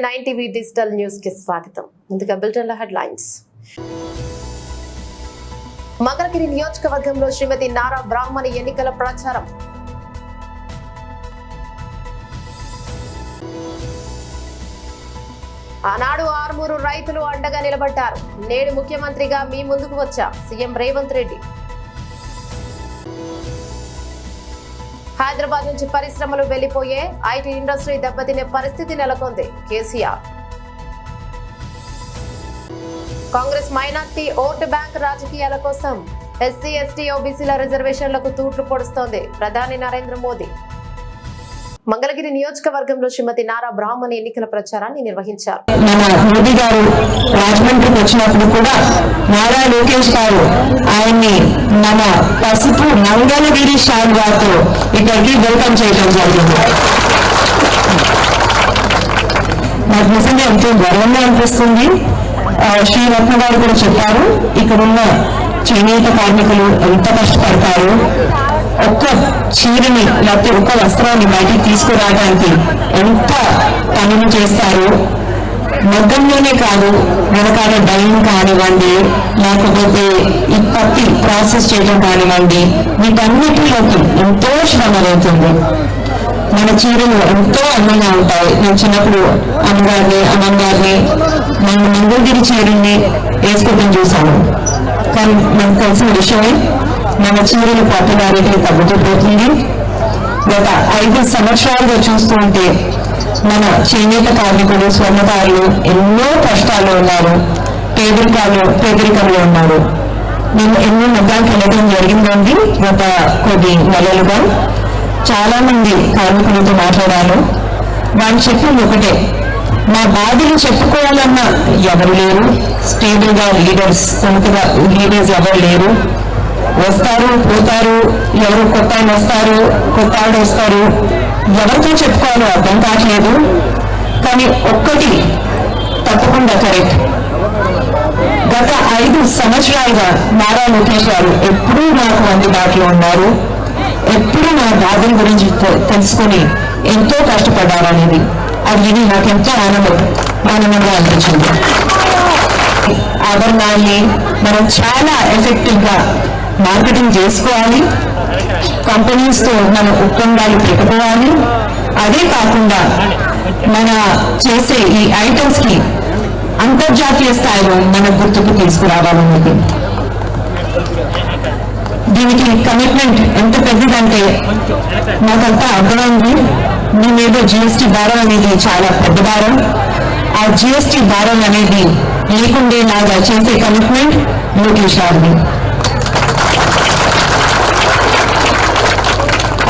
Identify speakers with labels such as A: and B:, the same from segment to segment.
A: 9 TV digital news కి స్వాగతం. ముందుగా బులెటిన్ హెడ్లైన్స్. మంగళగిరి నియోజకవర్గంలో శ్రీమతి నారా బ్రాహ్మణి ఎన్నికల ప్రచారం. ఆనాడు ఆర్మూరు రైతులు అండగా నిలబడ్డారు. నేడు ముఖ్యమంత్రిగా మీ ముందుకు వచ్చా సీఎం రేవంత్ రెడ్డి. హైదరాబాద్ నుంచి పరిశ్రమలు వెళ్లిపోయే ఐటీ ఇండస్ట్రీ దెబ్బతినే పరిస్థితి నెలకొంది KCR. Congress minority vote bank రాజకీయాల కోసం ఎస్సీ ఎస్టీ ఓబీసీల రిజర్వేషన్లకు తూట్లు పొడుస్తోంది ప్రధాని నరేంద్ర మోదీ. మంగళగిరి నియోజకవర్గంలో శ్రీమతి నారా బ్రాహ్మణి ఎన్నికల ప్రచారాన్ని నిర్వహించారు.
B: మన మోదీ గారు రాజమండ్రికి వచ్చినప్పుడు కూడా నారా లోకేష్ గారు ఆయన్ని మన పసుపు మంగళగిరి శాల్వాతో ఇక్కడికి వెల్కమ్ చేయడం జరిగింది. నాకు నిజంగా ఎంతో గర్వంగా అనిపిస్తుంది. శ్రీరత్న గారు కూడా చెప్పారు, ఇక్కడున్న చేనేత కార్మికులు ఎంత కష్టపడతారు, ఒక్క చీరని లేకపోతే ఒక్క వస్త్రాన్ని బయటికి తీసుకురావడానికి ఎంత పనులు చేస్తారు. మగ్గంలోనే కాదు, వెనకాల డైయింగ్ కానివ్వండి, లేకపోతే ఈ పత్తి ప్రాసెస్ చేయడం కానివ్వండి, వీటన్నిటిలోకి ఎంతో శ్రమ అవుతుంది. మన చీరలు ఎంతో అందంగా ఉంటాయి. నేను చిన్నప్పుడు అమ్మగారిని మన మంగళగిరి చీరల్ని వేసుకోవడం చూశాను. కానీ మనకు తెలిసిన విషయమే, మన చీరల పాపులారిటీ తగ్గుతూ పోతుంది. గత 5 సంవత్సరాలుగా చూస్తూ ఉంటే మన చేనేత కార్మికులు, స్వర్ణకారులు ఎన్నో కష్టాలు ఉన్నారు, పేదరికంలో ఉన్నారు. నేను ఎన్నో మగ్గాలకు వెళ్ళడం జరిగిందండి. గత కొద్ది నెలలుగా చాలా మంది కార్మికులతో మాట్లాడాను. వాళ్ళు చెప్పింది ఒకటే, మా బాధలు చెప్పుకోవాలన్నా ఎవరు లేరు, స్టేబుల్ గా లీడర్స్, సొంతగా లీడర్స్ ఎవరు లేరు. వస్తారు పోతారు, ఎవరు కొత్త ఆయన వస్తారు, కొత్త ఆవిడ వస్తారు, ఎవరితో చెప్పుకోవాలో అర్థం కావట్లేదు. కానీ ఒక్కటి తప్పకుండా కరెక్ట్, గత 5 సంవత్సరాలుగా నారా లోకేష్ గారు ఎప్పుడూ నాకు అందుబాటులో ఉన్నారు. ఎప్పుడూ నా బాధల గురించి తెలుసుకొని ఎంతో కష్టపడ్డారనేది అది విని నాకు ఎంతో ఆనందంగా అనిపించింది. ఆభరణాన్ని మనం చాలా ఎఫెక్టివ్ గా మార్కెటింగ్ చేసుకోవాలి, కంపెనీస్ తో మన ఒప్పందాలు పెట్టుకోవాలి. అదే కాకుండా మన చేసే ఈ ఐటమ్స్ కి అంతర్జాతీయ స్థాయిలో మన గుర్తుకు తీసుకురావాలన్నది. దీనికి కమిట్మెంట్ ఎంత పెద్దదంటే నాకంతా అర్థమైంది. మేమేదో జిఎస్టీ భారం అనేది చాలా పెద్ద భారం. ఆ జిఎస్టీ భారం అనేది లేకుండేలాగా చేసే కమిట్మెంట్ లోకేష్ గారిది.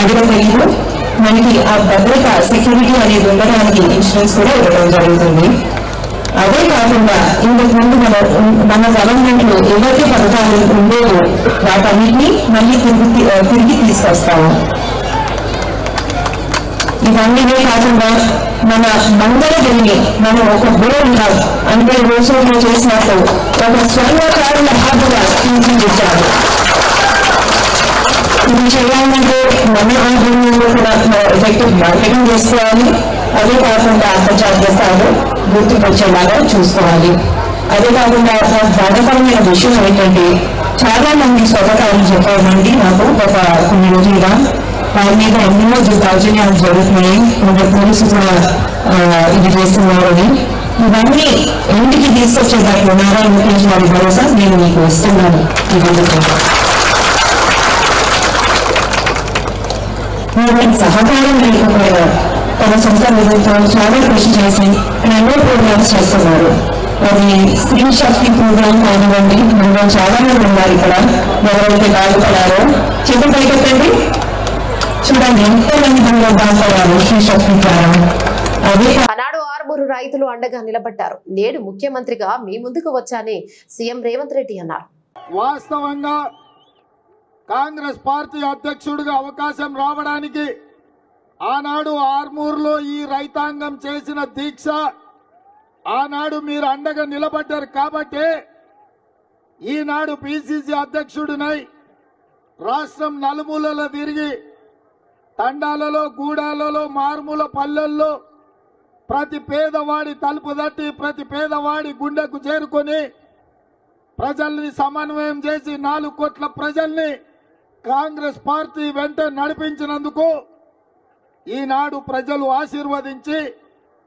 B: అది తెలియదు మనకి ఆ భద్రత, సెక్యూరిటీ అనేది ఉండడానికి ఇన్సూరెన్స్ కూడా ఇవ్వడం జరుగుతుంది. అదే కాకుండా ఇంతకు ముందు మన గవర్నమెంట్ లో ఏవైతే పథకాలు ఉండేవో వాటన్నిటినీ మళ్ళీ తిరిగి తీసుకొస్తాము. ఇవన్నీ కాకుండా మన మంగళగిరిని మనం ఒక బోర్డుగా అంటే రోజుల్లో చేసినట్టు ఒక స్వర్ణకారుల హబ్బుగా తీర్చిదిద్దాము. ఇది చేయాలంటే మన ఆధ్వర్యంలో కూడా ఎఫెక్టివ్ మార్కెటింగ్ చేసుకోవాలి. అదే కాకుండా అంతర్జాతీయ స్థాయిలో గుర్తుకు వచ్చేలాగా చూసుకోవాలి. అదే కాకుండా బాధాకరమైన విషయం ఏంటంటే చాలా మంది స్వర్ణకారులు చెప్పారండి నాకు ఒక కొన్ని రోజులుగా వారి మీద ఎన్నో దౌర్జన్యాలు జరుగుతున్నాయి, కొందరు పోలీసులు కూడా ఇది చేస్తున్నారని. ఇవన్నీ ఇంటికి తీసుకొచ్చేటట్లు నారా లోకేష్ గారి భరోసా నేను మీకు ఇస్తున్నాను. మీరు సహకారం లేకపోయినా తన సొంత నిధులతో చాలా కృషి చేసి ఎన్నో ప్రోగ్రామ్స్ చేస్తున్నారు. అది స్త్రీ శక్తి ప్రోగ్రామ్ కానివ్వండి, మనం చాలా మంది ఉన్నారు ఇక్కడ. ఎవరైతే బాధపడారో చెప్పి పైకెత్తండి, చూడండి ఎంతో మంది బాధపడారు స్త్రీ శక్తి ద్వారా.
A: ఆనాడు ఆర్మూరు రైతులు అండగా నిలబడ్డారు. నేడు ముఖ్యమంత్రిగా మీ ముందుకు వచ్చాని సీఎం రేవంత్ రెడ్డి అన్నారు.
C: వాస్తవంగా కాంగ్రెస్ పార్టీ అధ్యక్షుడిగా అవకాశం రావడానికి ఆనాడు ఆర్మూరులో ఈ రైతాంగం చేసిన దీక్ష, ఆనాడు మీరు అండగా నిలబడ్డారు కాబట్టి ఈనాడు పిసిసి అధ్యక్షుడినై రాష్ట్రం నలుమూలలో తిరిగి తండాలలో, గూడాలలో, మారుమూల పల్లెల్లో ప్రతి పేదవాడి తలుపు తట్టి ప్రతి పేదవాడి గుండెకు చేరుకొని ప్రజల్ని సమన్వయం చేసి 4 కోట్ల ప్రజల్ని కాంగ్రెస్ పార్టీ వెంట నడిపించినందుకు ఈనాడు ప్రజలు ఆశీర్వదించి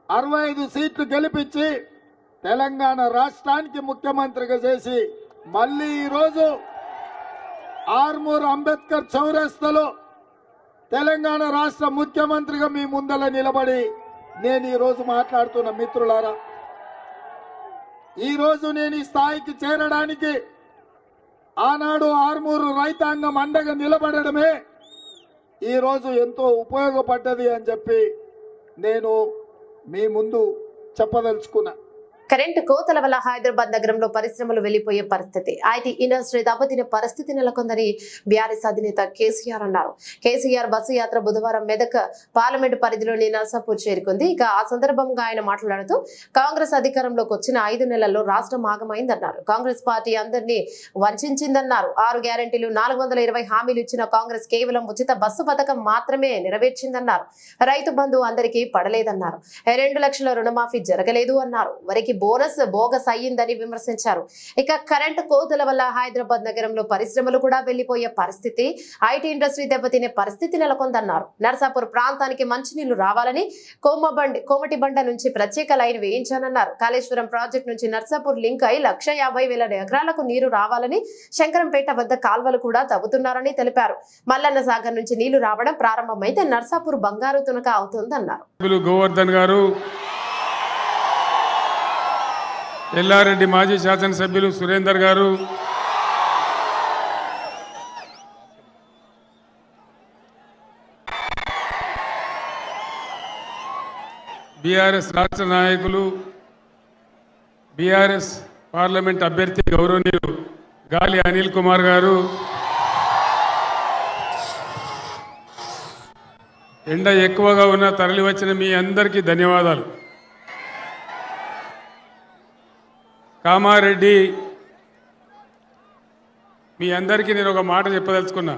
C: 65 సీట్లు గెలిపించి తెలంగాణ రాష్ట్రానికి ముఖ్యమంత్రిగా చేసి మళ్ళీ ఈరోజు ఆర్మూర్ అంబేద్కర్ చౌరస్తాలో తెలంగాణ రాష్ట్ర ముఖ్యమంత్రిగా మీ ముందల నిలబడి నేను ఈరోజు మాట్లాడుతున్న మిత్రులారా, ఈరోజు నేను ఈ స్థాయికి చేరడానికి ఆనాడు ఆర్మూరు రైతాంగం అండగా నిలబడడమే ఈరోజు ఎంతో ఉపయోగపడ్డది అని చెప్పి నేను మీ ముందు చెప్పదలుచుకున్నా.
A: కరెంటు కోతల వల్ల హైదరాబాద్ నగరంలో పరిశ్రమలు వెళ్లిపోయే పరిస్థితి, ఐటీ ఇండస్ట్రీ దెబ్బతిన పరిస్థితి నెలకొందని బీఆర్ఎస్ అధినేత కేసీఆర్ అన్నారు. కేసీఆర్ బస్సు యాత్ర బుధవారం మెదక్ పార్లమెంటు పరిధిలోని నర్సాపూర్ చేరుకుంది. ఇక ఆ సందర్భంగా ఆయన మాట్లాడుతూ కాంగ్రెస్ అధికారంలోకి వచ్చిన 5 నెలల్లో రాష్ట్రం ఆగమైందన్నారు. కాంగ్రెస్ పార్టీ అందరినీ వంచిందన్నారు. 6 గ్యారెంటీలు 420 హామీలు ఇచ్చిన కాంగ్రెస్ కేవలం ఉచిత బస్సు పథకం మాత్రమే నెరవేర్చిందన్నారు. రైతు బంధు అందరికీ పడలేదన్నారు. 2 లక్షల రుణమాఫీ జరగలేదు అన్నారు. వరికి బోనస్ బోగస్ అయ్యిందని విమర్శించారు. ఇక కరెంటు కోతల వల్ల హైదరాబాద్ నగరంలో పరిశ్రమలు కూడా వెళ్లిపోయే పరిస్థితి, ఐటీ ఇండస్ట్రీ దెబ్బతినే పరిస్థితి నెలకొందన్నారు. నర్సాపూర్ ప్రాంతానికి మంచినీళ్లు రావాలని కోమటిబండ నుంచి ప్రత్యేక లైన్ వేయించానన్నారు. కాళేశ్వరం ప్రాజెక్టు నుంచి నర్సాపూర్ లింక్ అయి 150,000 ఎకరాలకు నీరు రావాలని, శంకరంపేట వద్ద కాల్వలు కూడా తవ్వుతున్నారని తెలిపారు. మల్లన్న సాగర్ నుంచి నీళ్లు రావడం ప్రారంభమైతే నర్సాపూర్ బంగారు తునక అవుతుందన్నారు.
D: గోవర్ధన్ గారు, ఎల్లారెడ్డి మాజీ శాసనసభ్యులు సురేందర్ గారు, బీఆర్ఎస్ రాష్ట్ర నాయకులు, బీఆర్ఎస్ పార్లమెంట్ అభ్యర్థి గౌరవనీయులు గాలి అనిల్ కుమార్ గారు, ఎండ ఎక్కువగా ఉన్న తరలి వచ్చిన మీ అందరికీ ధన్యవాదాలు. కామారెడ్డి, మీ అందరికీ నేను ఒక మాట చెప్పదలుచుకున్నా.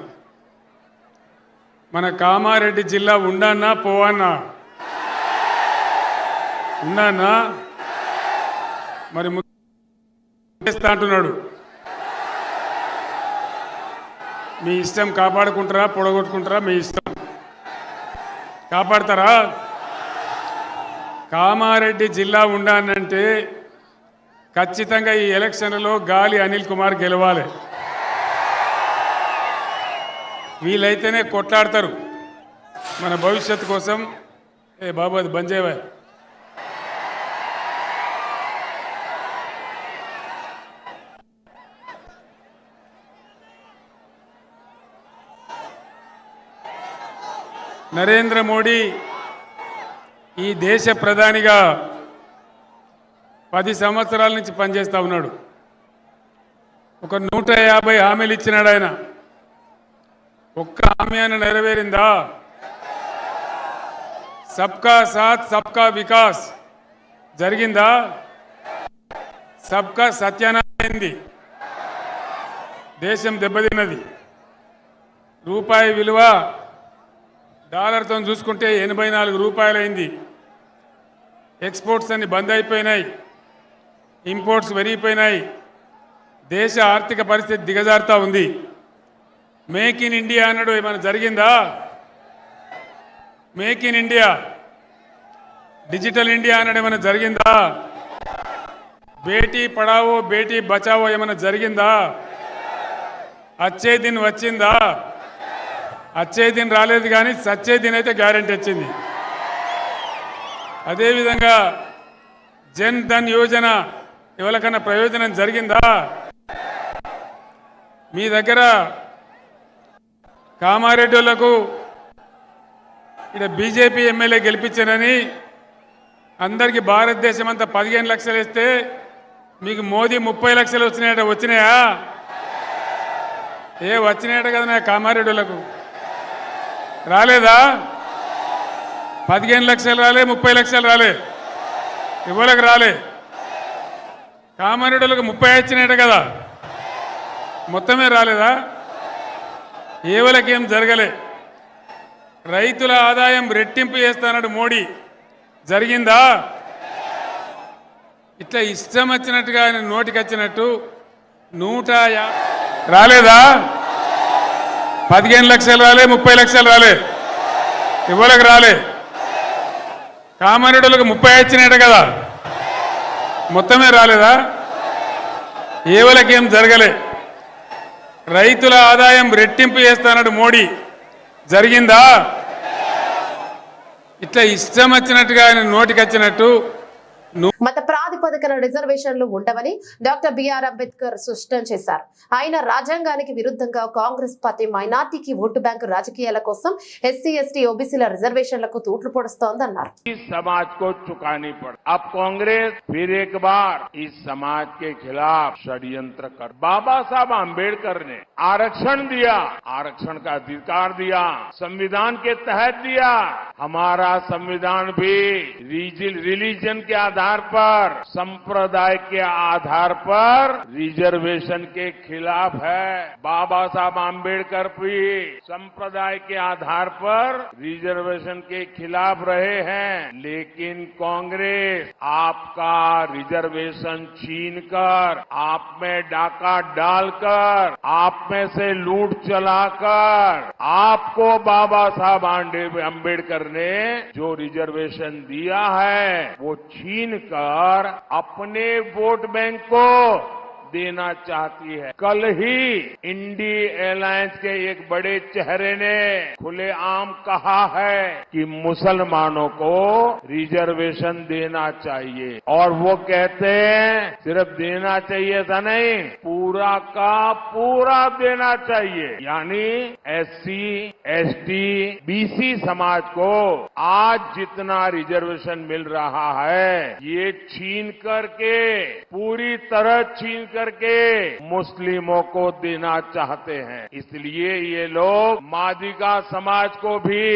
D: మన కామారెడ్డి జిల్లా ఉండన్నా పోవన్నా? ఉండన్నా? మరి చేస్తా అంటున్నాడు. మీ ఇష్టం, కాపాడుకుంటారా పొడగొట్టుకుంటారా మీ ఇష్టం. కాపాడతారా? కామారెడ్డి జిల్లా ఉండానంటే ఖచ్చితంగా ఈ ఎలక్షన్లలో గాలి అనిల్ కుమార్ గెలవాలి. వీలైతేనే కొట్లాడతారు మన భవిష్యత్తు కోసం. ఏ బాబు అది బంద్ చేయవా? నరేంద్ర మోడీ ఈ దేశ ప్రధానిగా 10 సంవత్సరాల నుంచి పనిచేస్తూ ఉన్నాడు. ఒక 150 హామీలు ఇచ్చినాడు ఆయన. ఒక్క హామీ అని నెరవేరిందా? సబ్కా సాత్ సబ్కా వికాస్ జరిగిందా? సబ్కా సత్యానారాయణ దేశం దెబ్బతిన్నది. రూపాయి విలువ డాలర్తో చూసుకుంటే 84 రూపాయలైంది. ఎక్స్పోర్ట్స్ అన్ని బంద్ అయిపోయినాయి, ఇంపోర్ట్స్ పెరిగిపోయినాయి. దేశ ఆర్థిక పరిస్థితి దిగజారుతా ఉంది. మేక్ ఇన్ ఇండియా అన్నాడు, ఏమైనా జరిగిందా? Make in India, digital India అన్నాడు, ఏమైనా జరిగిందా? బేటీ పడావో బేటీ బచావో ఏమైనా జరిగిందా? అచ్చే దిన్ వచ్చిందా? అచ్చే దిన్ రాలేదు, కానీ సచ్చే దిన్ అయితే గ్యారెంటీ వచ్చింది. అదేవిధంగా జన్ ధన్ యోజన ఎవరికన్నా ప్రయోజనం జరిగిందా? మీ దగ్గర కామారెడ్డి వాళ్ళకు ఇక్కడ బీజేపీ ఎమ్మెల్యే గెలిపించారని అందరికీ భారతదేశం అంతా 15 లక్షలు ఇస్తే మీకు మోదీ 30 లక్షలు వచ్చినాయట. వచ్చినాయా? వచ్చినాయట కదా నా కామారెడ్డి వాళ్ళకు. రాలేదా? 15 లక్షలు రాలే, 30 లక్షలు రాలే, ఎవరికి రాలే. కామారెడ్డిలకు 30 వచ్చినాయట కదా, మొత్తమే రాలేదా? ఏవలకేం జరగలే. రైతుల ఆదాయం రెట్టింపు చేస్తానన్నాడు మోడీ, జరిగిందా? ఇట్లా ఇష్టం వచ్చినట్టుగా ఆయన నోటికి వచ్చినట్టు 150 రాలేదా? 15 లక్షలు రాలే, 30 లక్షలు రాలే, ఇవ్వలకు రాలే. కామారెడ్డిలకు 30 వచ్చినాయట కదా, మొత్తమే రాలేదా? ఏవలకేం జరగలే. రైతుల ఆదాయం రెట్టింపు చేస్తానడు మోడీ, జరిగిందా? ఇట్లా ఇష్టం వచ్చినట్టుగా ఆయన నోటికి వచ్చినట్టు
A: మత ప్రాతిపదికన రిజర్వేషన్లు ఉండవని డాక్టర్ బిఆర్ అంబేద్కర్ స్పష్టం చేశారు. ఆయన రాజ్యాంగానికి విరుద్ధంగా కాంగ్రెస్ పార్టీ మైనార్టీకి ఓటు బ్యాంకు రాజకీయాల కోసం ఎస్సీ ఎస్టీ ఓబీసీల రిజర్వేషన్లకు తూట్లు పొడుస్తోందన్నారు.
E: समाज को चुकानी पड़ी। अब कांग्रेस फिर एक बार इस समाज के खिलाफ षड्यंत्र कर। बाबा साहब आम्बेडकर ने आरक्षण दिया, आरक्षण का अधिकार दिया, संविधान के तहत दिया। हमारा संविधान भी रिलीजन के आधार पर, संप्रदाय के आधार पर रिजर्वेशन के खिलाफ है। बाबा साहब आम्बेडकर भी संप्रदाय के आधार पर रिजर्वेशन के खिलाफ रहे हैं, लेकिन कांग्रेस आपका रिजर्वेशन छीनकर, आप में डाका डालकर, आप में से लूट चलाकर, आपको बाबा साहब आम्बेडकर ने जो रिजर्वेशन दिया है वो छीनकर अपने वोट बैंक को देना चाहती है। कल ही इंडी एयरलाइंस के एक बड़े चेहरे ने खुलेआम कहा है कि मुसलमानों को रिजर्वेशन देना चाहिए, और वो कहते हैं सिर्फ देना चाहिए था नहीं, पूरा का पूरा देना चाहिए। यानी एससी, एसटी, बीसी समाज को आज जितना रिजर्वेशन मिल रहा है ये छीन करके, पूरी तरह छीन करके मुस्लिमों को देना चाहते हैं। इसलिए ये लोग मादिगा समाज को भी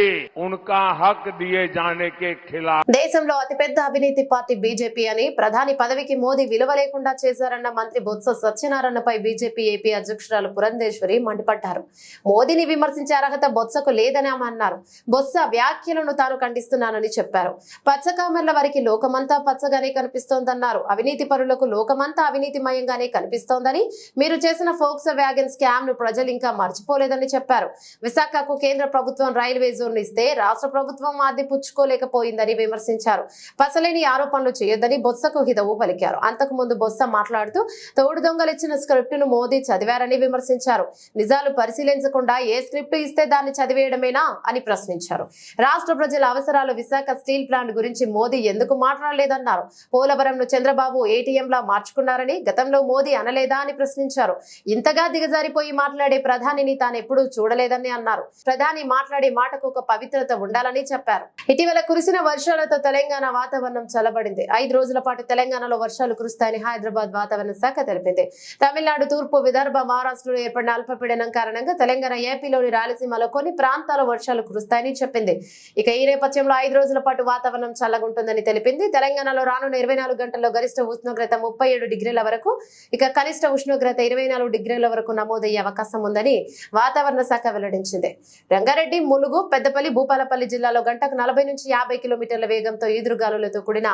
E: उनका हक दिए जाने के खिलाफ।
A: దేశంలో అతిపెద్ద అవినీతి పార్టీ బీజేపీ అని ప్రధాని పదవికి మోదీ విలువ లేకుండా చేశారన్న మంత్రి బొత్స సత్యనారాయణపై బీజేపీ ఏపీ అధ్యక్షురాలు పురంధేశ్వరి మండిపడ్డారు. మోదీని విమర్శించే అర్హత బొత్సకు లేదని ఆమె అన్నారు. బొత్స వ్యాఖ్యలను తాను ఖండిస్తున్నానని చెప్పారు. పచ్చకామెర్ల వారికి లోకమంతా పచ్చగానే కనిపిస్తోందన్నారు. అవినీతి పరులకు లోకమంతా అవినీతిమయంగానే కనిపిస్తోందని, మీరు చేసిన ఫోక్స్ వ్యాగన్ స్కామ్ ను ప్రజలు ఇంకా మర్చిపోలేదని చెప్పారు. విశాఖకు కేంద్ర ప్రభుత్వం రైల్వే జోన్ ఇస్తే రాష్ట్ర ప్రభుత్వం అది పుచ్చుకోలేకపోయిందని విమర్శించారు. పసలేని ఆరోపణలు చేయొద్దని బొత్సకు హితవు పలికారు. అంతకు ముందు బొత్స మాట్లాడుతూ తోడు దొంగలిచ్చిన స్క్రిప్ట్ ను మోదీ చదివారని విమర్శించారు. నిజాలు పరిశీలించకుండా ఏ స్క్రిప్ట్ ఇస్తే దాన్ని చదివేయడమేనా అని ప్రశ్నించారు. రాష్ట్ర ప్రజల అవసరాలు విశాఖ స్టీల్ ప్లాంట్ గురించి మోదీ ఎందుకు మాట్లాడలేదన్నారు. పోలవరంను చంద్రబాబు ఏటీఎంలా మార్చుకున్నారని గతంలో మోదీ అనలేదా అని ప్రశ్నించారు. ఇంతగా దిగజారిపోయి మాట్లాడే ప్రధానిని తానెప్పుడూ చూడలేదని అన్నారు. ప్రధాని మాట్లాడే మాటకు ఒక పవిత్రత ఉండాలని చెప్పారు. ఇటీవల కురిసిన వర్షాలతో తెలంగాణ వాతావరణం చల్లబడింది. 5 రోజుల పాటు తెలంగాణలో వర్షాలు కురుస్తాయని హైదరాబాద్ వాతావరణ శాఖ తెలిపింది. తమిళనాడు, తూర్పు విదర్భ, మహారాష్ట్రలో ఏర్పడిన అల్పపీడనం కారణంగా తెలంగాణ, ఏపీలోని రాయలసీమలో కొన్ని ప్రాంతాల్లో వర్షాలు కురుస్తాయని చెప్పింది. ఇక ఈ నేపథ్యంలో 5 రోజుల పాటు వాతావరణం చల్లగుంటుందని తెలిపింది. తెలంగాణలో రానున్న 24 గంటల్లో గరిష్ట ఉష్ణోగ్రత 37 డిగ్రీల వరకు, ఇక కనిష్ట ఉష్ణోగ్రత 24 డిగ్రీల వరకు నమోదయ్యే అవకాశం ఉందని వాతావరణ శాఖ వెల్లడించింది. రంగారెడ్డి, ములుగు, పెద్దపల్లి, భూపాలపల్లి జిల్లాలో గంటకు 40 నుంచి 50 కిలోమీటర్ల వేగంతో ఈదురుగాలులతో కూడిన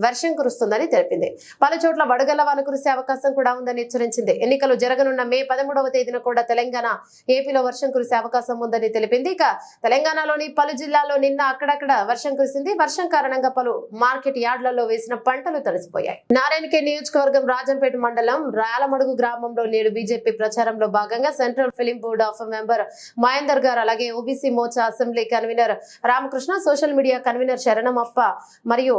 A: వర్షం కురుస్తుందని తెలిపింది. పలు చోట్ల వడగళ్ల వాన కురిసే అవకాశం కూడా ఉందని హెచ్చరించింది. ఎన్నికలు జరగనున్న మే 13వ తేదీన కూడా తెలంగాణ, ఏపీలో వర్షం కురిసే అవకాశం ఉందని తెలిపింది. ఇక తెలంగాణలోని పలు జిల్లాల్లో నిన్న అక్కడక్కడ వర్షం కురిసింది. వర్షం కారణంగా పలు మార్కెట్ యార్డులలో వేసిన పంటలు తడిసిపోయాయి. నారాయణఖేడ్ నియోజకవర్గం రాజంపేట మండలం రాయలమడుగు గ్రామంలో నేడు బీజేపీ ప్రచారంలో భాగంగా central film board of member Mahender గారు, అలాగే OBC Morcha assembly convener Ramakrishna, social media convener Sharanamappa మరియు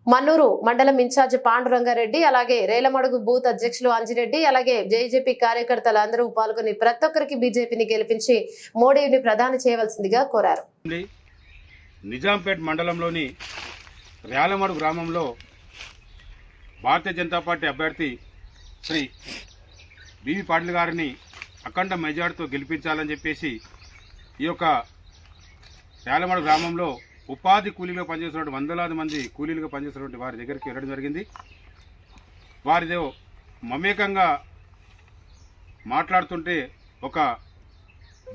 A: మన్నూరు మండలం ఇన్ఛార్జ్ పాండురంగారెడ్డి, అలాగే రేలమడుగు బూత్ అధ్యక్షులు అంజిరెడ్డి, అలాగే జేజేపీ కార్యకర్తలు అందరూ పాల్గొని ప్రతి ఒక్కరికి బీజేపీని గెలిపించి మోడీని ప్రధాని చేయవలసిందిగా కోరారు.
F: నిజాంపేట్ మండలంలోని రేలమడుగు గ్రామంలో భారతీయ జనతా పార్టీ అభ్యర్థి శ్రీ బివి పాటిల్ గారిని అఖండ మెజార్టీతో గెలిపించాలని చెప్పేసి ఈ యొక్క రేలమడుగు గ్రామంలో ఉపాధి కూలీలుగా పనిచేస్తున్నటువంటి వందలాది మంది కూలీలుగా పనిచేస్తున్నటువంటి వారి దగ్గరికి వెళ్ళడం జరిగింది. వారితో మమేకంగా మాట్లాడుతుంటే ఒక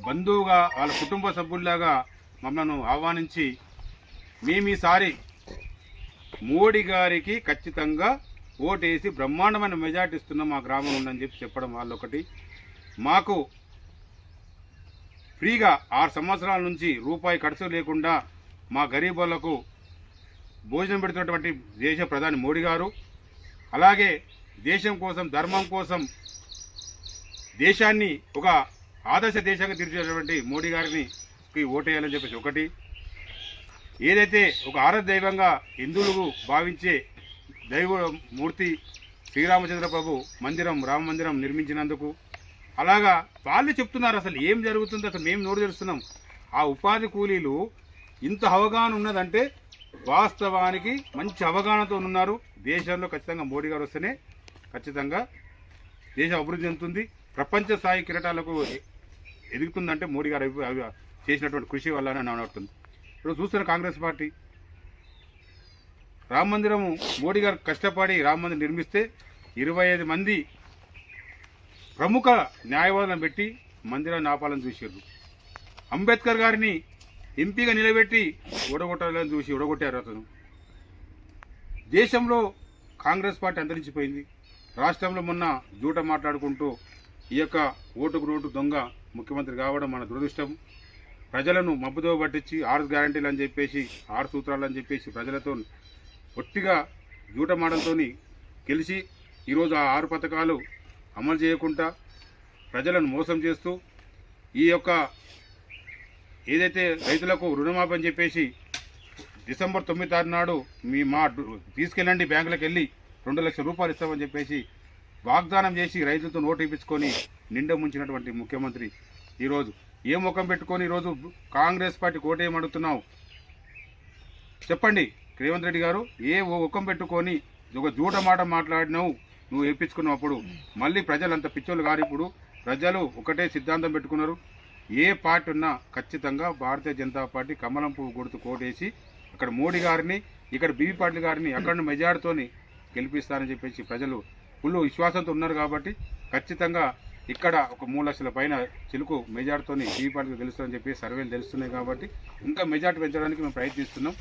F: బంధువుగా, వాళ్ళ కుటుంబ సభ్యుల్లాగా మమ్మల్ని ఆహ్వానించి, మేమీసారి మోడీ గారికి ఖచ్చితంగా ఓటేసి బ్రహ్మాండమైన మెజార్టీ ఇస్తున్నాం మా గ్రామం ఉందని చెప్పడం వాళ్ళొకటి. మాకు ఫ్రీగా 6 సంవత్సరాల నుంచి రూపాయి ఖర్చు లేకుండా మా గరీబులకు భోజనం పెడుతున్నటువంటి దేశ ప్రధాని మోడీ గారు, అలాగే దేశం కోసం ధర్మం కోసం దేశాన్ని ఒక ఆదర్శ దేశంగా తీర్చేటువంటి మోడీ గారిని ఓటేయాలని చెప్పేసి ఒకటి. ఏదైతే ఒక ఆరాధ్య దైవంగా హిందువులకు భావించే దైవమూర్తి శ్రీరామచంద్ర ప్రభు మందిరం, రామ మందిరం నిర్మించినందుకు, అలాగా వాళ్ళు చెప్తున్నారు అసలు ఏం జరుగుతుంది, అసలు మేము నోరు తెరుస్తున్నాం. ఆ ఉపాధి కూలీలు ఇంత అవగాహన ఉన్నదంటే వాస్తవానికి మంచి అవగాహనతో ఉన్నారు. దేశంలో ఖచ్చితంగా మోడీ గారు వస్తేనే ఖచ్చితంగా దేశం అభివృద్ధి చెందుతుంది, ప్రపంచ స్థాయి కిరీటాలకు ఎదుగుతుందంటే మోడీ గారు చేసినటువంటి కృషి వల్ల అని అడుగుతుంది. ఇప్పుడు చూస్తున్న కాంగ్రెస్ పార్టీ రామ మందిరము మోడీ గారు కష్టపడి రామ మందిరం నిర్మిస్తే 25 మంది ప్రముఖ న్యాయవాదులను పెట్టి మందిరాన్ని ఆపాలని చూసారు. అంబేద్కర్ గారిని ఎంపీగా నిలబెట్టి ఓడగొట్టాలని చూసి ఓడగొట్టారు. అతను దేశంలో కాంగ్రెస్ పార్టీ అంతరించిపోయింది. రాష్ట్రంలో మొన్న జూట మాట్లాడుకుంటూ ఈ యొక్క ఓటుకు నోటు దొంగ ముఖ్యమంత్రి కావడం మన దురదృష్టం. ప్రజలను మబ్బుతో పట్టించి 6 గ్యారంటీలు అని చెప్పేసి 6 సూత్రాలు అని చెప్పేసి ప్రజలతో ఒట్టిగా జూట మాటలతో గెలిచి ఈరోజు ఆ 6 పథకాలు అమలు చేయకుండా ప్రజలను మోసం చేస్తూ ఈ యొక్క ఏదైతే రైతులకు రుణమాఫీ అని చెప్పేసి డిసెంబర్ 9 తారీఖు నాడు తీసుకెళ్ళండి బ్యాంకులకు వెళ్ళి 2 లక్షల రూపాయలు ఇస్తామని చెప్పేసి వాగ్దానం చేసి రైతులతో నోటు ఇప్పించుకొని నిండా ముంచినటువంటి ముఖ్యమంత్రి ఈరోజు ఏ ముఖం పెట్టుకొని ఈరోజు కాంగ్రెస్ పార్టీ కోటేయమడుగుతున్నావు చెప్పండి. రేవంత్ రెడ్డి గారు ఏ ముఖం పెట్టుకొని ఒక జూట మాట మాట్లాడినావు, నువ్వు ఇప్పించుకున్నప్పుడు మళ్ళీ ప్రజలంతా పిచ్చోళ్ళు గారు. ఇప్పుడు ప్రజలు ఒకటే సిద్ధాంతం పెట్టుకున్నారు, ఏ పార్టీ ఉన్నా ఖచ్చితంగా భారతీయ జనతా పార్టీ కమలం పువ్వు గుర్తు కోటేసి అక్కడ మోడీ గారిని, ఇక్కడ బీవీ పాటిల్ గారిని అక్కడ మెజార్టీతోని గెలిపిస్తారని చెప్పేసి ప్రజలు ఫుల్ విశ్వాసంతో ఉన్నారు. కాబట్టి ఖచ్చితంగా ఇక్కడ ఒక 3 లక్షల పైన చిలుకు మెజార్టీతోని బీవీ పాటిల్ గెలుస్తారని చెప్పి సర్వేలు తెలుస్తున్నాయి. కాబట్టి ఇంకా మెజార్టీ పెంచడానికి మేము ప్రయత్నిస్తున్నాం.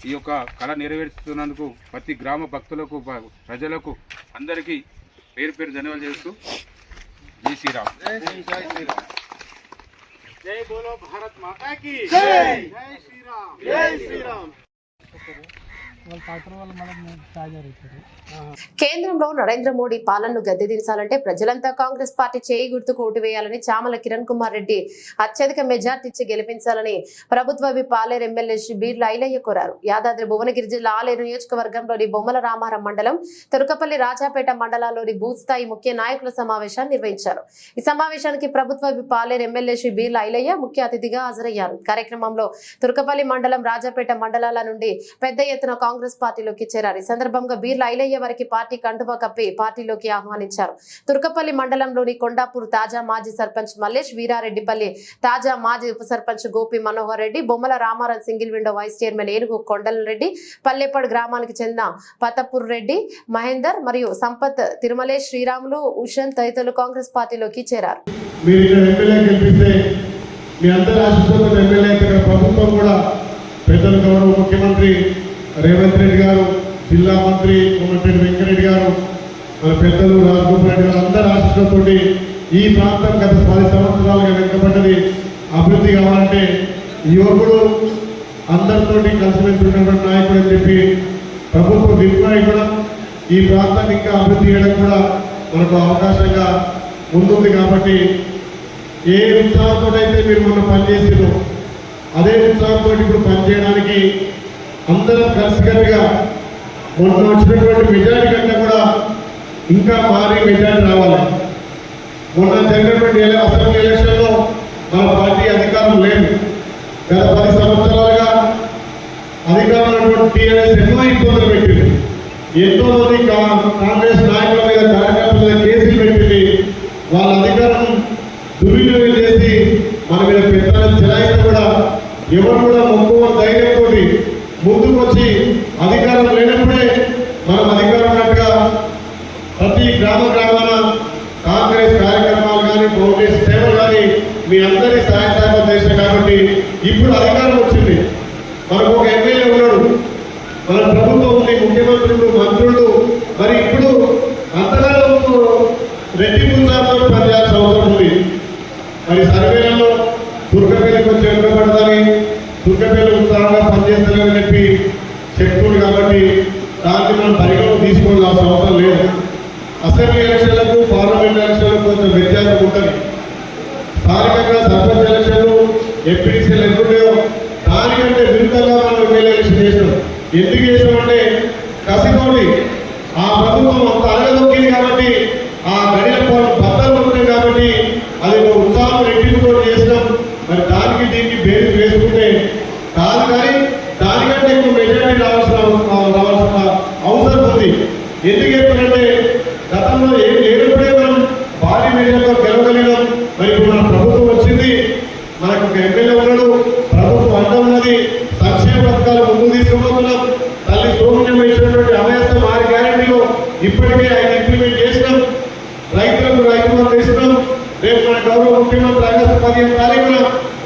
F: ఈ యొక్క కళ నెరవేరుస్తున్నందుకు ప్రతి గ్రామ భక్తులకు, ప్రజలకు అందరికీ పేరు పేరు ధన్యవాదాలు చేస్తూ జై శ్రీరామ్. జై బోలో భారత్ మాతా కీ జై. జై శ్రీరామ్. జై శ్రీరామ్.
A: కేంద్రంలో నరేంద్ర మోడీ పాలనను గద్దెదించాలంటే ప్రజలంతా కాంగ్రెస్ పార్టీ చేయి గుర్తుకు ఓటు వేయాలని చామల కిరణ్ కుమార్ రెడ్డి అత్యధిక మెజార్టీ ఇచ్చి గెలిపించాలని ప్రభుత్వ విప్ ఆలేరు ఎమ్మెల్యే శ్రీ బీర్ల ఐలయ్య కోరారు. యాదాద్రి భువనగిరి జిల్లా ఆలేరు నియోజకవర్గంలోని బొమ్మల రామారం మండలం, తురకపల్లి రాజాపేట మండలాల్లోని బూత్ స్థాయి ముఖ్య నాయకుల సమావేశాన్ని నిర్వహించారు. ఈ సమావేశానికి ప్రభుత్వ విప్ ఆలేరు ఎమ్మెల్యే శ్రీ బీర్ల ఐలయ్య ముఖ్య అతిథిగా హాజరయ్యారు. కార్యక్రమంలో తురకపల్లి మండలం, రాజాపేట మండలాల నుండి పెద్ద ఎత్తున కాంగ్రెస్ పార్టీలోకి చేరారు. ఈ సందర్భంగా బీర్ల ఐలయ్య వారికి పార్టీ కండువా కప్పి పార్టీలోకి ఆహ్వానించారు. తుర్కపల్లి మండలంలోని కొండాపూర్ తాజా మాజీ సర్పంచ్ మల్లేష్, వీరారెడ్డిపల్లి తాజా మాజీ ఉప sarpanch Gopi Manohar Reddy, Bommala Ramaram single window vice chairman Enugu Kondala Reddy, Pallepadu గ్రామానికి చెందిన పతపూర్ రెడ్డి, మహేందర్ మరియు సంపత్, తిరుమలేష్, శ్రీరాములు, ఉషన్ తదితరులు కాంగ్రెస్ పార్టీలోకి చేరారు.
G: ప్రభుత్వం కూడా పెద్దలు గౌరవ ముఖ్యమంత్రి రేవంత్ రెడ్డి గారు, జిల్లా మంత్రి కోమటిరెడ్డి వెంకరెడ్డి గారు, మన పెద్దలు రాజగోపాల్ రెడ్డి గారు అందరి ఆశీస్సులతో ఈ ప్రాంతం గత 10 సంవత్సరాలుగా వెనుకబడ్డది. అభివృద్ధి కావాలంటే యువకుడు అందరితోటి కలిసిమెలిసి ఉన్నటువంటి నాయకుడు అని చెప్పి ప్రభుత్వం విప్లవం ఇవ్వడం, ఈ ప్రాంతాన్ని ఇంకా అభివృద్ధి చేయడం కూడా మనకు అవకాశంగా ముందుంది. కాబట్టి ఏ ఉత్సాహంతో అయితే మీరు మొన్న పనిచేసారో అదే ఉత్సాహంతో ఇప్పుడు పనిచేయడానికి అందరం కలిసికట్టుగా మొన్న వచ్చినటువంటి మెజారిటీ కంటే కూడా ఇంకా భారీ మెజారిటీ రావాలి. మొన్న జరిగినటువంటి అసెంబ్లీ ఎలక్షన్లో మన పార్టీ అధికారం లేదు. గత 10 సంవత్సరాలుగా అధికారంలో టీఆర్ఎస్ ఎన్నో ఇబ్బందులు పెట్టింది. ఎంతో మంది కాంగ్రెస్ నాయకుల మీద, కార్యకర్తల మీద కేసులు పెట్టింది. వాళ్ళ అధికారం దుర్వినియోగం చేసి మన మీద పెత్తనం చెలాయిస్తే కూడా ఎవరు కూడా మొక్కువ ధైర్యంతో ముందుకు వచ్చి అధికారం లేనప్పుడే మనం అధికారం ఉన్నట్టుగా ప్రతి గ్రామాన కాంగ్రెస్ కార్యక్రమాలు కానీ, కాంగ్రెస్ సేవలు కానీ మీ అందరి సహాయ సహకారం చేశారు. కాబట్టి ఇప్పుడు అధికారం వచ్చింది, మనకు ఒక ఎమ్మెల్యే ఉన్నాడు, మన ప్రభుత్వం ఉంది, చెరుకబడదని దుర్గపేట ఉత్సాహంగా పనిచేస్తారని చెప్పి చెప్తుంది. కాబట్టి దాన్ని మనం పరిగణలోకి తీసుకోవాల్సిన అవసరం లేదు. అసెంబ్లీ ఎలక్షన్లకు పార్లమెంట్ ఎలక్షన్లకు కొంచెం వ్యత్యాసం ఉంటుంది. స్థానికంగా సర్పంచ్ ఎలక్షన్లు ఎంపీటీసీలు ఎన్నుంటాయో దానికంటే విరుద్ధంగా మనం ఎమ్మెల్యే ఎలక్షన్ చేసినాం. ఎందుకు చేసినామంటే కసితోటి ఆ ప్రభుత్వం అంత అడగదొక్కింది కాబట్టి ఆ గడిల బద్దలు పడుతుంది కాబట్టి అది ఒక ఉత్సాహం రెట్టింపుతో చేసినాం. మరి దానికి దీనికి బేరీ వేసుకుంటే కాదు, కానీ దానికంటే ఎక్కువ మెజారిటీ రావాల్సిన అవసరం ఉంది. ఎందుకు చెప్పారంటే గతంలో ఏం లేనప్పుడే మనం భారీ మెజార్టీలో గెలవగలిగాం. మరి ఇప్పుడు మన ప్రభుత్వం వచ్చింది, మనకు ఒక ఎమ్మెల్యే ఉన్నాడు, ప్రభుత్వం అండ ఉన్నది, సంక్షేమ పథకాలు ముందుకు తీసుకుపోతున్నాం. తల్లి సోమన్యం ఇచ్చినటువంటి అభయస్థం 6 గ్యారెంటీలు ఇప్పటికే 5 ఇంప్లిమెంట్ చేసినాం. రైతులకు రైతు బంధు ఇస్తున్నాం. రేపు మన గౌరవ ముఖ్యమంత్రి ఆగస్టు 15 తారీఖున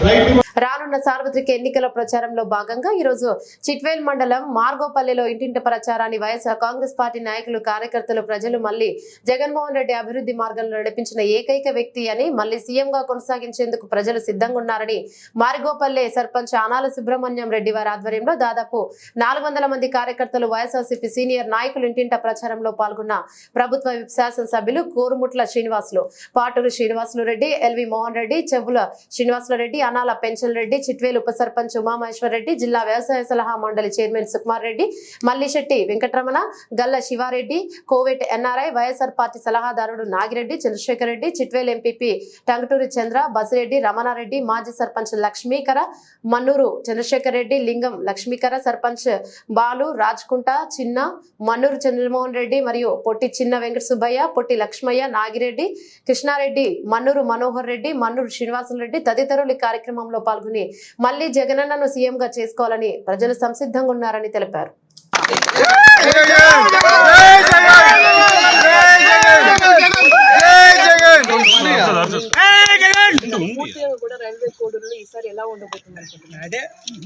G: రైతు
A: రానున్న సార్వత్రిక ఎన్నికల ప్రచారంలో భాగంగా ఈరోజు చిట్వేల్ మండలం మార్గోపల్లిలో ఇంటింటి ప్రచారాన్ని వైఎస్ఆర్ కాంగ్రెస్ పార్టీ నాయకులు, కార్యకర్తలు, ప్రజలు మళ్లీ జగన్మోహన్ రెడ్డి అభివృద్ధి మార్గంలో నడిపించిన ఏకైక వ్యక్తి అని, మళ్లీ సీఎంగా కొనసాగించేందుకు ప్రజలు సిద్ధంగా ఉన్నారని మార్గోపల్లి సర్పంచ్ ఆనాల సుబ్రహ్మణ్యం రెడ్డి వారి ఆధ్వర్యంలో దాదాపు 400 మంది కార్యకర్తలు, వైఎస్ఆర్సీపీ సీనియర్ నాయకులు ఇంటింట ప్రచారంలో పాల్గొన్న ప్రభుత్వ విప్ శాసనసభ్యులు కోరుముట్ల శ్రీనివాసులు, పాటూరు శ్రీనివాసులు రెడ్డి, ఎల్వి మోహన్ రెడ్డి, చెవుల శ్రీనివాసులు రెడ్డి, అనాల పెంచల్ రెడ్డి, చిట్వేల్ ఉప సర్పంచ్ ఉమామహేశ్వర్ రెడ్డి, జిల్లా వ్యవసాయ సలహా మండలి chairman Sukumar Reddy, Mallisetti Venkataramana, Galla Sivareddy, Kuwait NRI, YSR party సలహాదారుడు నాగిరెడ్డి, చంద్రశేఖర్ రెడ్డి, చిట్వేల్ ఎంపీపీ టంగుటూరి చంద్ర, బసిరెడ్డి, రమణారెడ్డి, మాజీ సర్పంచ్ లక్ష్మీకర, మన్నూరు చంద్రశేఖర్ రెడ్డి, లింగం లక్ష్మీకర, సర్పంచ్ బాలు, రాజ్కుంట చిన్న, మన్నూరు చంద్రమోహన్ రెడ్డి మరియు పొట్టి చిన్న వెంకట సుబ్బయ్య, పొట్టి లక్ష్మయ్య, నాగిరెడ్డి, కృష్ణారెడ్డి, మన్నూరు మనోహర్ రెడ్డి, మన్నూరు శ్రీనివాసులు రెడ్డి తదితరులు ఈ కార్యక్రమంలో పాల్గొని మళ్లీ జగనన్నను సీఎంగా చేసుకోవాలని ప్రజలు సంసిద్ధంగా ఉన్నారని తెలిపారు.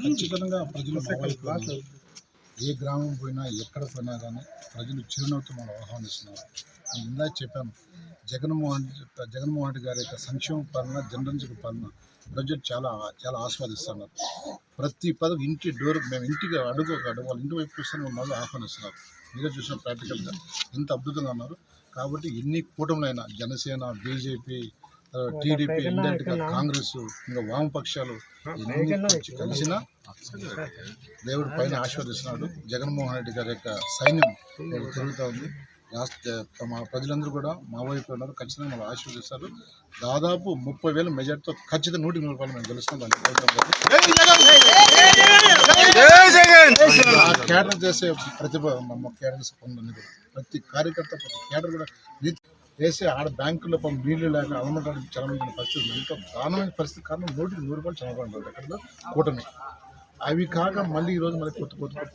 H: ఖచ్చితంగా ప్రజలు ఏ గ్రామం పోయినా ఎక్కడ పోయినా కానీ ప్రజలు చిరునవ్వుతో మనం ఆహ్వానిస్తున్నారు. నేను ఇందాక చెప్పాను, జగన్మోహన్ రెడ్డి గారి యొక్క సంక్షేమ పాలన, జనరంజక పాలన ప్రజలు చాలా చాలా ఆస్వాదిస్తున్నారు. ప్రతి పదవి ఇంటి డోర్, మేము ఇంటికి అడుగు వాళ్ళ ఇంటి వైపు చూస్తూనే ఉన్నారు, ఆహ్వానిస్తున్నారు. మీరే చూసిన ప్రాక్టికల్గా ఎంత అద్భుతంగా ఉన్నారు. కాబట్టి ఎన్ని కూటములైనా జనసేన, బీజేపీ, టీడీపీ, ఇండైరెక్ట్గా కాంగ్రెస్, ఇంకా వామపక్షాలు ఎన్ని కలిసినా దేవుడి పైన ఆశీర్వదిస్తున్నాడు. జగన్మోహన్ రెడ్డి గారి యొక్క సైన్యం తిరుగుతూ ఉంది. మా ప్రజలందరూ కూడా మా వైపు ఉన్నారు, ఖచ్చితంగా మనం ఆశీర్వదిస్తారు. దాదాపు 30,000 మెజార్టీతో ఖచ్చితంగా 100% మేము గెలుస్తాం. కేడర్ చేసే ప్రతిభ మా కేడర్స్ పొందండి. ప్రతి కార్యకర్త, ప్రతి కేడర్ కూడా వేసే ఆడ బ్యాంకుల్లో నీళ్లు లేక అలమటానికి చలమైన పరిస్థితి, ఎంతో దారుణమైన పరిస్థితి. కారణం 100% చదవడం ఎక్కడ కూటమి. అవి కాక మళ్ళీ ఈరోజు మరి కొత్త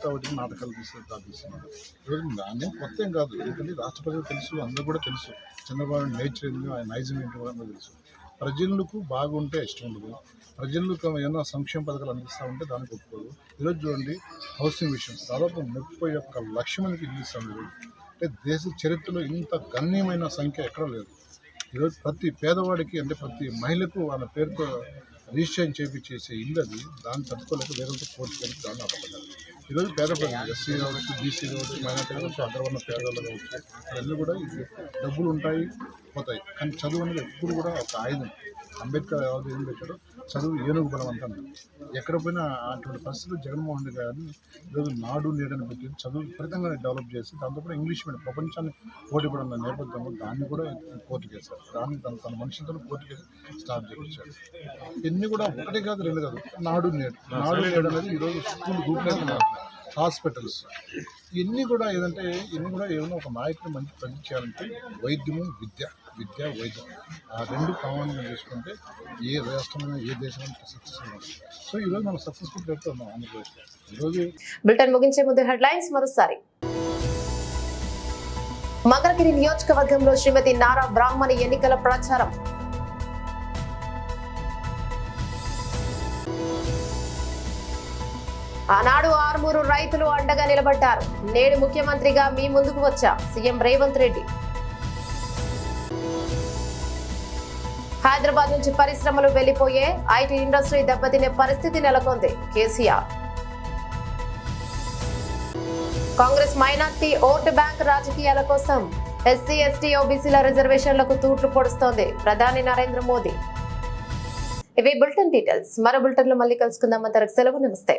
H: ఒకటి నాటకాలు తీస్తున్నారు. ఈరోజు దాన్ని కొత్త ఏం కాదు, ఎందుకంటే రాష్ట్ర ప్రజలు తెలుసు, అందరూ కూడా తెలుసు చంద్రబాబు నేచర్ ఏంటో, ఆయన నైజం ఏంటో కూడా తెలుసు. ప్రజలకు బాగుంటే ఇష్టం ఉండదు, ప్రజలకు ఏమైనా సంక్షేమ పథకాలు అందిస్తూ ఉంటే దానికి ఒప్పుకోదు. ఈరోజు చూడండి, హౌసింగ్ విషయం దాదాపు 31 లక్షల మందికి ఇల్లు ఇస్తాం. అంటే దేశ చరిత్రలో ఇంత గణనీయమైన సంఖ్య ఎక్కడ లేదు. ఈరోజు ప్రతి పేదవాడికి, అంటే ప్రతి మహిళకు వాళ్ళ పేరుతో రిజిస్ట్రేషన్ చేయించేసే ఇల్లు అది. దాన్ని తట్టుకోలేక వేరేతో కోర్టు కలిపి దాన్ని అవ్వగలరు. ఈరోజు పేద ప్రజలు, ఎస్సీ కావచ్చు, బీసీ కావచ్చు, మైనార్టీ కావచ్చు, అగ్రవర్ణ పేదవాళ్ళు కావచ్చు, అందరూ కూడా డబ్బులు ఉంటాయి, పోతాయి. కానీ చదువు అనేది ఎప్పుడు కూడా ఒక ఆయుధం. అంబేద్కర్ ఎవరు ఏం పెట్టారో, చదువు ఏనుగు బలం అంటారు. ఎక్కడ పోయినా అటువంటి పరిస్థితులు జగన్మోహన్ రెడ్డి గారిని ఈరోజు నాడు నేడని పెట్టి చదువు విపరీతంగా డెవలప్ చేసి, దాంతో కూడా ఇంగ్లీష్ మీడియం ప్రపంచాన్ని పోటీపడిన నేపథ్యంలో దాన్ని కూడా కోర్టుకు వేశారు. దాన్ని తన మనుషులతో కోర్టుకు స్టార్ట్ చేయించాడు. ఇన్ని కూడా ఒకటే కాదు, 2 కాదు. నాడు నేడు అనేది ఈరోజు స్కూల్ గ్రూప్లో, హాస్పిటల్స్, ఇవన్నీ కూడా ఏదంటే ఏమైనా ఒక నాయకుని మంచి ప్రతి చేయాలంటే వైద్యము, విద్య వైద్యం, ఆ 2 కామన్గా చేసుకుంటే ఏ రాష్ట్రమైనా, ఏ దేశమైనా సక్సెస్ఫుల్ ఉంటుంది. సో ఈరోజు మనం సక్సెస్ఫుల్ పెడుతున్నాం ఆంధ్రప్రదేశ్. ఈరోజు
A: బులెటిన్ ముగించే ముందు హెడ్లైన్స్ మరోసారి. మంగళగిరి నియోజకవర్గంలో శ్రీమతి నారా బ్రాహ్మణి ఎన్నికల ప్రచారం. ఆనాడు 6 రైతులు అండగా నిలబడ్డారు. నేడు ముఖ్యమంత్రిగా మీ ముందుకు వచ్చా సీఎం రేవంత్ రెడ్డి. హైదరాబాద్ నుంచి పరిశ్రమలు వెళ్లిపోయే ఐటీ ఇండస్ట్రీ దెబ్బతినే పరిస్థితి నెలకొంది KCR. Congress minority vote bank రాజకీయాల కోసం ఎస్సీ ఎస్టీ ఓబీసీల రిజర్వేషన్లకు తూట్లు పొడుస్తోంది ప్రధాని నరేంద్ర మోదీ. ఇవి బులెటిన్ డీటెయిల్స్. మరో బులెటిన్ లో మళ్ళీ కలుసుకుందాం. అంతవరకు సెలవు. నమస్తే.